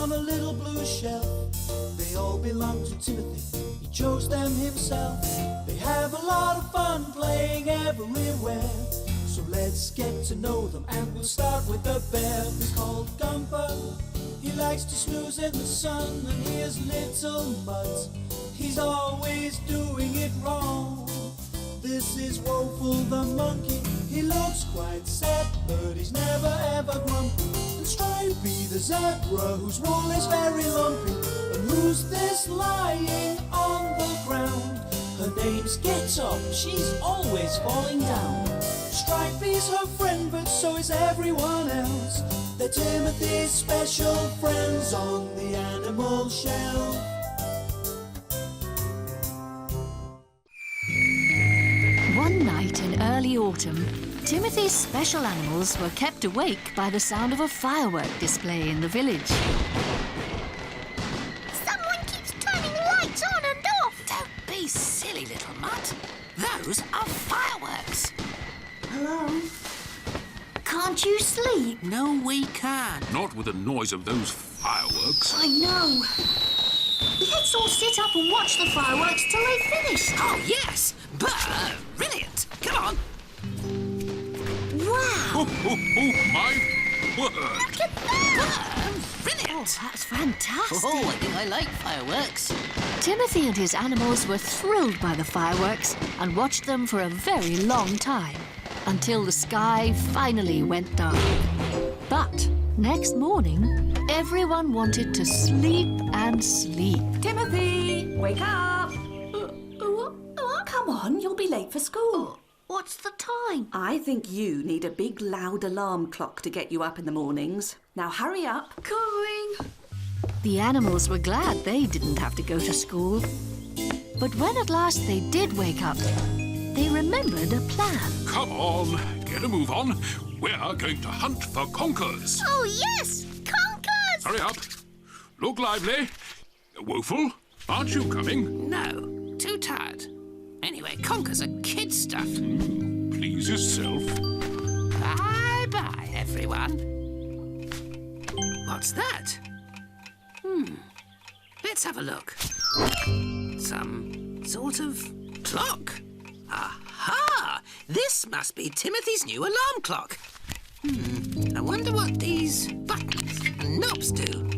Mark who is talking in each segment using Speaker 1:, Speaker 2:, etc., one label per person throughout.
Speaker 1: on a little blue shelf. They all belong to Timothy, he chose them himself. They have a lot of fun playing everywhere. So let's get to know them, and we'll start with the bear. He's called Gumper, he likes to snooze in the sun, and here's Little Mutt, he's always doing it wrong. This is Woeful the monkey, he looks quite sad, but he's never ever grumpy. And Stripey the zebra, whose wool is very lumpy. And who's this lying on the ground? Her name's Get Up, she's always falling down. Stripey's her friend, but so is everyone else. They're Timothy's special friends on the animal shelf.
Speaker 2: One night in early autumn, Timothy's special animals were kept awake by the sound of a firework display in the village.
Speaker 3: Someone keeps turning the lights on and off.
Speaker 4: Don't be silly, Little Mutt. Those are fireworks.
Speaker 3: Hello? Can't you sleep?
Speaker 4: No, we can't.
Speaker 5: Not with the noise of those fireworks.
Speaker 3: I know. Let's all sit up and watch the fireworks till they finish.
Speaker 4: Oh, yes. Brilliant. Come on.
Speaker 3: Wow!
Speaker 5: Oh, my word.
Speaker 3: Look at that!
Speaker 4: Brilliant.
Speaker 2: That's fantastic.
Speaker 4: Oh, I think I like fireworks.
Speaker 2: Timothy and his animals were thrilled by the fireworks and watched them for a very long time, until the sky finally went dark. But next morning, everyone wanted to sleep and sleep.
Speaker 6: Timothy, wake up! Come on, you'll be late for school.
Speaker 3: What's the time?
Speaker 6: I think you need a big, loud alarm clock to get you up in the mornings. Now hurry up.
Speaker 3: Coming.
Speaker 2: The animals were glad they didn't have to go to school. But when at last they did wake up, they remembered a plan.
Speaker 5: Come on, get a move on. We're going to hunt for conkers.
Speaker 3: Oh, yes! Conkers!
Speaker 5: Hurry up. Look lively. Woeful, aren't you coming?
Speaker 4: No, too tired. Anyway, conkers are kid stuff.
Speaker 5: Please yourself.
Speaker 4: Bye-bye, everyone. What's that? Let's have a look. Some sort of clock. Aha! This must be Timothy's new alarm clock. I wonder what these buttons and knobs do.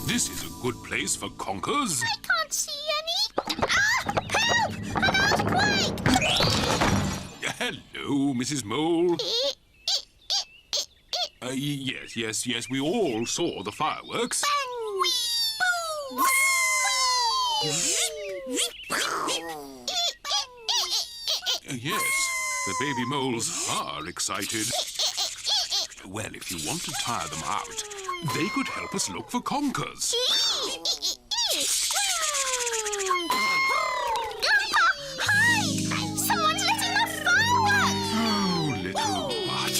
Speaker 5: This is a good place for conkers.
Speaker 3: I can't see any. Ah! Help! An earthquake!
Speaker 5: Hello, Mrs. Mole. Yes, we all saw the fireworks.
Speaker 3: Bang!
Speaker 5: Yes, the baby moles are excited. Well, if you want to tire them out, they could help us look for conkers.
Speaker 3: Hi! Someone's letting off fireworks!
Speaker 5: Oh, Little Mutt.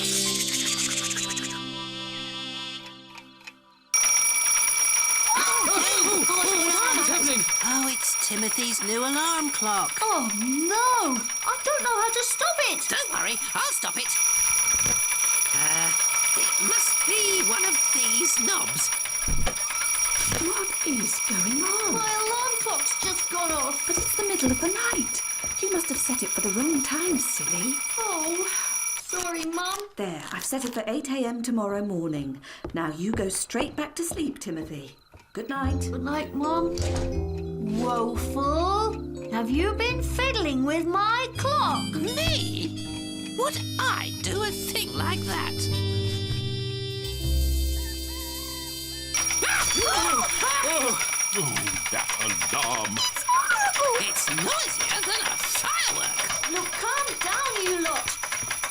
Speaker 4: Oh, it's Timothy's new alarm clock.
Speaker 3: Oh, no! I don't know how to stop it!
Speaker 4: Don't worry, I'll stop it. It must be one of these knobs.
Speaker 6: What is going on?
Speaker 3: My alarm clock's just gone off.
Speaker 6: But it's the middle of the night. You must have set it for the wrong time, silly.
Speaker 3: Oh, sorry, Mum.
Speaker 6: There, I've set it for 8 a.m. tomorrow morning. Now you go straight back to sleep, Timothy. Good night.
Speaker 3: Good night, Mum. Woeful, have you been fiddling with my clock?
Speaker 4: Me? Would I do a thing like that?
Speaker 5: Oh, that alarm.
Speaker 4: It's noisier than a firework.
Speaker 3: Look, calm down, you lot.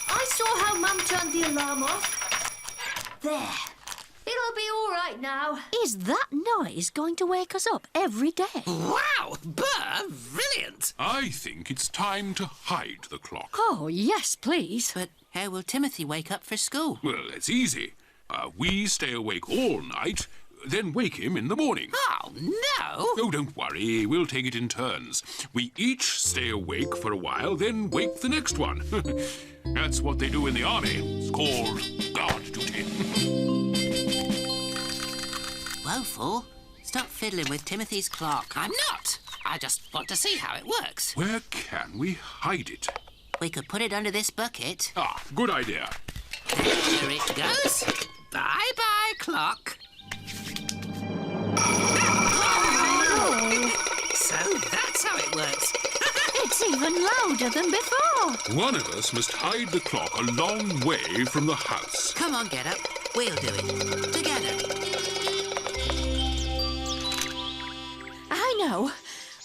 Speaker 3: I saw how Mum turned the alarm off. There. It'll be all right now.
Speaker 2: Is that noise going to wake us up every day?
Speaker 4: Wow, brilliant.
Speaker 5: I think it's time to hide the clock.
Speaker 2: Oh, yes, please.
Speaker 4: But how will Timothy wake up for school?
Speaker 5: Well, it's easy. We stay awake all night, then wake him in the morning.
Speaker 4: Oh, no.
Speaker 5: Oh, don't worry. We'll take it in turns. We each stay awake for a while, then wake the next one. That's what they do in the army. It's called guard duty.
Speaker 4: Woeful, stop fiddling with Timothy's clock. I'm not. I just want to see how it works.
Speaker 5: Where can we hide it?
Speaker 4: We could put it under this bucket.
Speaker 5: Ah, good idea.
Speaker 4: There it goes. Bye-bye, clock. So that's how it works.
Speaker 2: It's even louder than before.
Speaker 5: One of us must hide the clock a long way from the house.
Speaker 4: Come on, Get Up. We'll do it. Together.
Speaker 2: I know.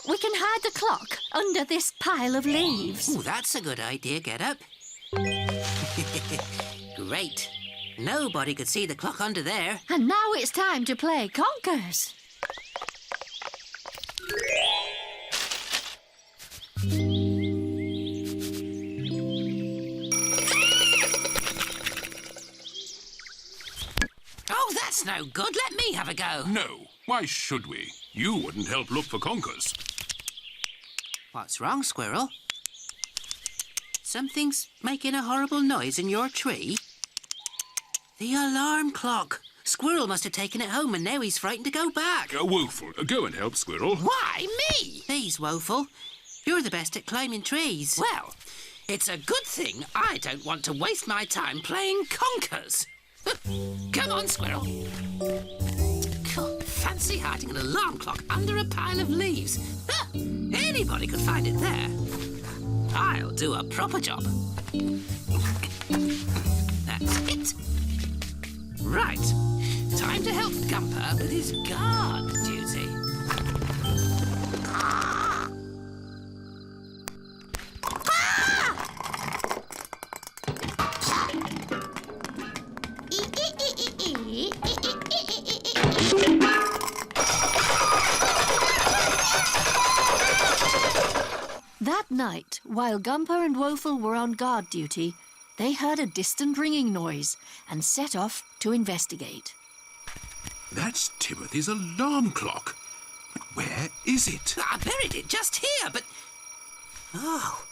Speaker 2: We can hide the clock under this pile of leaves.
Speaker 4: Ooh, that's a good idea, Get Up. Great. Nobody could see the clock under there.
Speaker 2: And now it's time to play conkers.
Speaker 4: Oh, that's no good. Let me have a go.
Speaker 5: No, why should we? You wouldn't help look for conkers.
Speaker 4: What's wrong, Squirrel? Something's making a horrible noise in your tree. The alarm clock. Squirrel must have taken it home and now he's frightened to go back.
Speaker 5: Woeful, go and help Squirrel.
Speaker 4: Why, me? Please, Woeful. You're the best at climbing trees. Well, it's a good thing I don't want to waste my time playing conkers. Come on, Squirrel. Fancy hiding an alarm clock under a pile of leaves. Anybody could find it there. I'll do a proper job. That's it. Right. Time to help Gumper with his guard duty.
Speaker 2: That night, while Gumper and Woeful were on guard duty, they heard a distant ringing noise and set off to investigate.
Speaker 5: That's Timothy's alarm clock. But where is it?
Speaker 4: I buried it just here, but... Oh,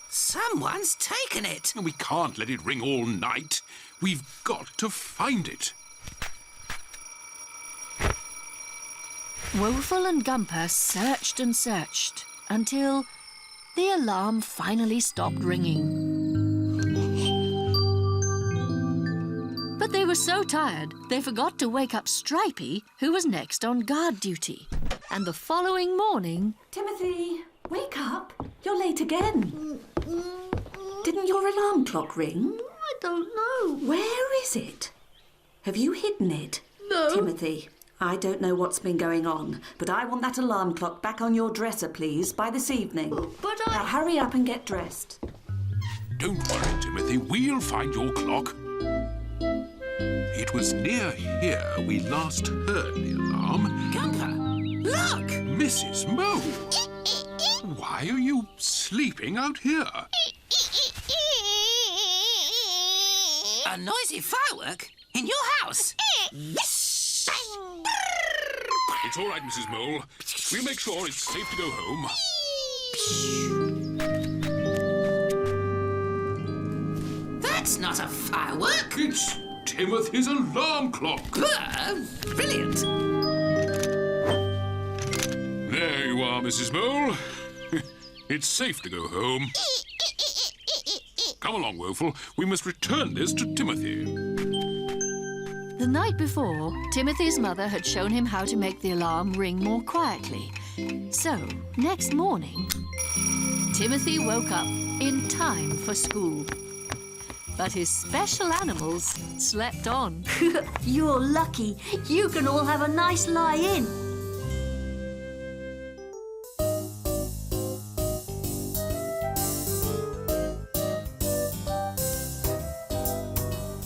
Speaker 4: someone's taken it.
Speaker 5: We can't let it ring all night. We've got to find it.
Speaker 2: Woeful and Gumper searched and searched until the alarm finally stopped ringing. But they were so tired, they forgot to wake up Stripey, who was next on guard duty. And the following morning...
Speaker 6: Timothy, wake up. You're late again. Didn't your alarm clock ring?
Speaker 3: I don't know.
Speaker 6: Where is it? Have you hidden it?
Speaker 3: No.
Speaker 6: Timothy, I don't know what's been going on, but I want that alarm clock back on your dresser, please, by this evening.
Speaker 3: But
Speaker 6: Now hurry up and get dressed.
Speaker 5: Don't worry, Timothy. We'll find your clock. It was near here we last heard the alarm.
Speaker 4: Gumper, look!
Speaker 5: Mrs. Mole! Why are you sleeping out here?
Speaker 4: A noisy firework in your house?
Speaker 5: It's all right, Mrs. Mole. We'll make sure it's safe to go home.
Speaker 4: That's not a firework.
Speaker 5: It's Timothy's alarm clock.
Speaker 4: Brilliant.
Speaker 5: There you are, Mrs. Mole. It's safe to go home. Come along, Woeful. We must return this to Timothy.
Speaker 2: The night before, Timothy's mother had shown him how to make the alarm ring more quietly. So, next morning, Timothy woke up in time for school. But his special animals slept on.
Speaker 3: You're lucky. You can all have a nice lie-in.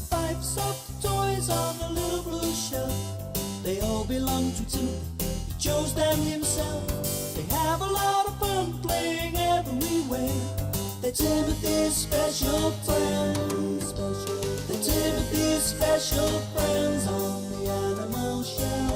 Speaker 1: Five soft toys on the little blue shelf. They all belong to Timothy. He chose them himself. They have a lot of fun playing everywhere. They're Timothy's special friends. They're Timothy's special friends on the animal shelf.